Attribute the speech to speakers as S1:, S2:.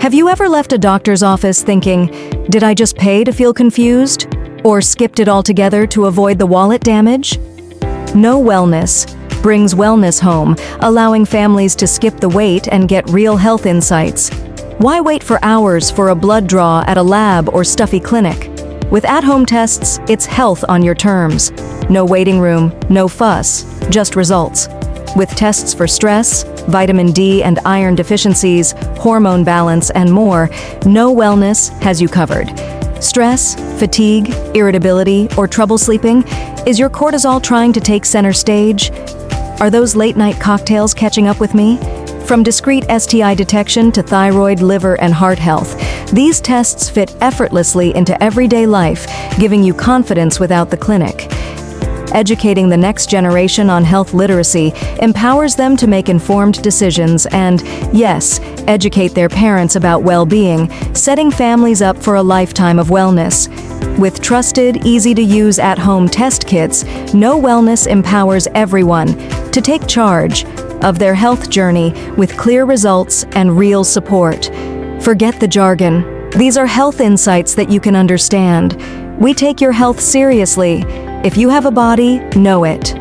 S1: Have you ever left a doctor's office thinking, did I just pay to feel confused? Or skipped it altogether to avoid the wallet damage? No Wellness brings wellness home, allowing families to skip the wait and get real health insights. Why wait for hours for a blood draw at a lab or stuffy clinic? With at-home tests, it's health on your terms. No waiting room, no fuss, just results. With tests for stress, vitamin D and iron deficiencies, hormone balance, and more, No Wellness has you covered. Stress, fatigue, irritability, or trouble sleeping? Is your cortisol trying to take center stage? Are those late-night cocktails catching up with me? From discreet STI detection to thyroid, liver, and heart health, these tests fit effortlessly into everyday life, giving you confidence without the clinic. Educating the next generation on health literacy empowers them to make informed decisions and, yes, educate their parents about well-being, setting families up for a lifetime of wellness. With trusted, easy-to-use at-home test kits, No Wellness empowers everyone to take charge of their health journey with clear results and real support. Forget the jargon. These are health insights that you can understand. We take your health seriously. If you have a body, know it.